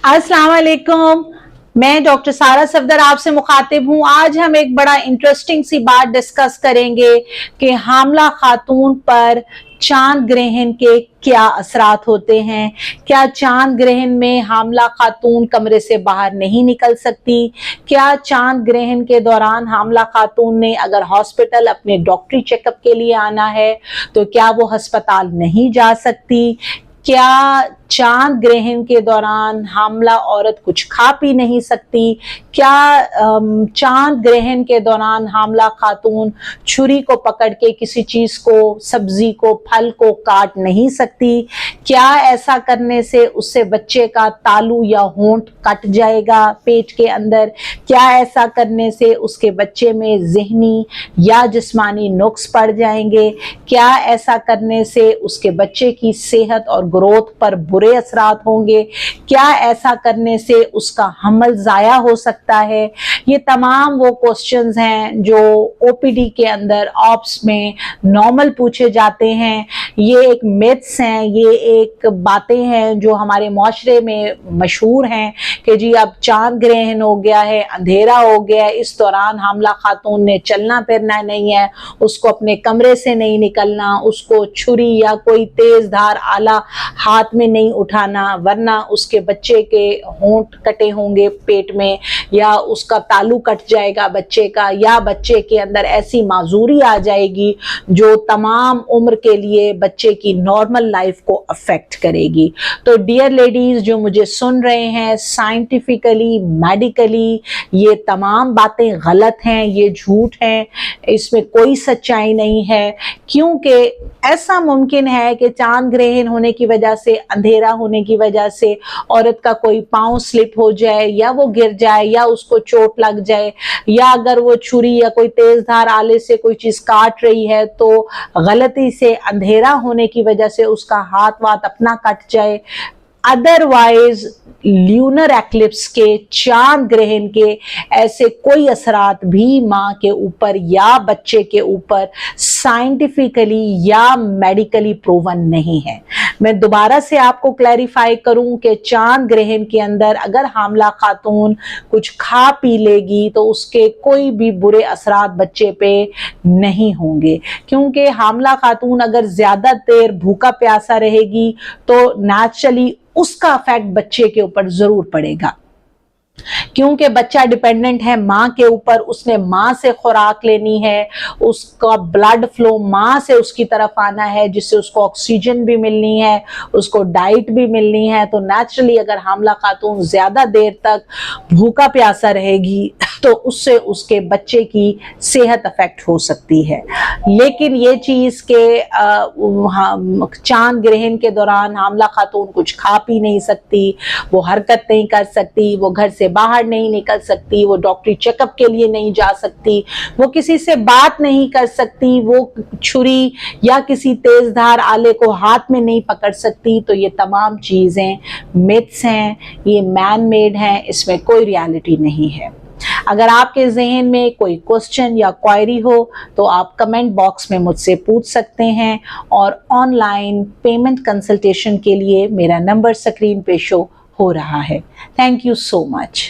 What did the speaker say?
अस्सलाम वालेकुम, मैं डॉक्टर सारा सफदर आपसे मुखातिब हूँ। आज हम एक बड़ा इंटरेस्टिंग सी बात डिस्कस करेंगे कि हामला खातून पर चांद ग्रहण के क्या असरात होते हैं। क्या चांद ग्रहण में हामला खातून कमरे से बाहर नहीं निकल सकती? क्या चांद ग्रहण के दौरान हामला खातून ने अगर हॉस्पिटल अपने डॉक्टरी चेकअप के लिए आना है तो क्या वो अस्पताल नहीं जा सकती? क्या चांद ग्रहण के दौरान हामला औरत कुछ खा पी नहीं सकती? क्या चांद ग्रहण के दौरान हामला खातून छुरी को पकड़ के किसी चीज को, सब्जी को, फल को काट नहीं सकती? क्या ऐसा करने से उससे बच्चे का तालू या होंठ कट जाएगा पेट के अंदर? क्या ऐसा करने से उसके बच्चे में ज़हनी या जिस्मानी नुक्स पड़ जाएंगे? क्या ऐसा करने से उसके बच्चे की सेहत और ग्रोथ पर बुरे असरात होंगे? क्या ऐसा करने से उसका हमल ज़ाया हो सकता है? ये तमाम वो क्वेश्चंस हैं जो ओपीडी के अंदर ऑप्स में नॉर्मल पूछे जाते हैं। ये एक मिथ्स हैं, ये एक बातें हैं जो हमारे माशरे में मशहूर हैं कि जी अब चांद ग्रहण हो गया है, अंधेरा हो गया है, इस दौरान हामला खातून ने चलना फिरना नहीं है, उसको अपने कमरे से नहीं निकलना, उसको छुरी या कोई तेज धार आला हाथ में नहीं उठाना, वरना उसके बच्चे के होंठ कटे होंगे पेट में, या उसका तालू कट जाएगा बच्चे का, या बच्चे के अंदर ऐसी माजूरी आ जाएगी जो तमाम उम्र के लिए बच्चे की नॉर्मल लाइफ को अफेक्ट करेगी। तो डियर लेडीज जो मुझे सुन रहे हैं, साइंटिफिकली, मेडिकली ये तमाम बातें गलत हैं, ये झूठ हैं, इसमें कोई सच्चाई नहीं है। क्योंकि ऐसा मुमकिन है कि चांद ग्रहण होने की वजह से, अंधेरा होने की वजह से औरत का कोई पाँव स्लिप हो जाए, या वो गिर जाए, या उसको चोट लग जाए, या अगर वो छुरी या कोई तेज धार आले से कोई चीज काट रही है तो गलती से अंधेरा होने की वजह से उसका हाथ वाथ अपना कट जाए। अदरवाइज ल्यूनर एक्लिप्स के, चांद ग्रहण के ऐसे कोई असरात भी माँ के ऊपर या बच्चे के ऊपर साइंटिफिकली या मेडिकली प्रूवन नहीं है। मैं दोबारा से आपको क्लैरिफाई करूं कि चांद ग्रहण के अंदर अगर हामला खातून कुछ खा पी लेगी तो उसके कोई भी बुरे असरात बच्चे पे नहीं होंगे, क्योंकि हामला खातून अगर ज्यादा देर भूखा प्यासा रहेगी तो नेचुरली उसका इफेक्ट बच्चे के ऊपर जरूर पड़ेगा, क्योंकि बच्चा डिपेंडेंट है माँ के ऊपर, उसने माँ से खुराक लेनी है, उसका ब्लड फ्लो माँ से उसकी तरफ आना है, जिससे उसको ऑक्सीजन भी मिलनी है, उसको डाइट भी मिलनी है। तो नेचुरली अगर हामला खातून ज्यादा देर तक भूखा प्यासा रहेगी तो उससे उसके बच्चे की सेहत अफेक्ट हो सकती है। लेकिन ये चीज के चांद ग्रहण के दौरान हामला खातून कुछ खा पी नहीं सकती, वो हरकत नहीं कर सकती, वो घर से बाहर नहीं निकल सकती, वो डॉक्टरी चेकअप के लिए नहीं जा सकती, वो किसी से बात नहीं कर सकती, वो छुरी या किसी तेजधार आले को हाथ में नहीं पकड़ सकती। तो ये तमाम चीजें मिथ्स हैं, ये मैन मेड हैं, इसमें कोई रियलिटी नहीं है। अगर आपके जहन में कोई क्वेश्चन या क्वेरी हो तो आप कमेंट बॉक्स में मुझसे पूछ सकते हैं, और ऑनलाइन पेमेंट कंसल्टेशन के लिए मेरा नंबर स्क्रीन पे शो हो रहा है। Thank you so much.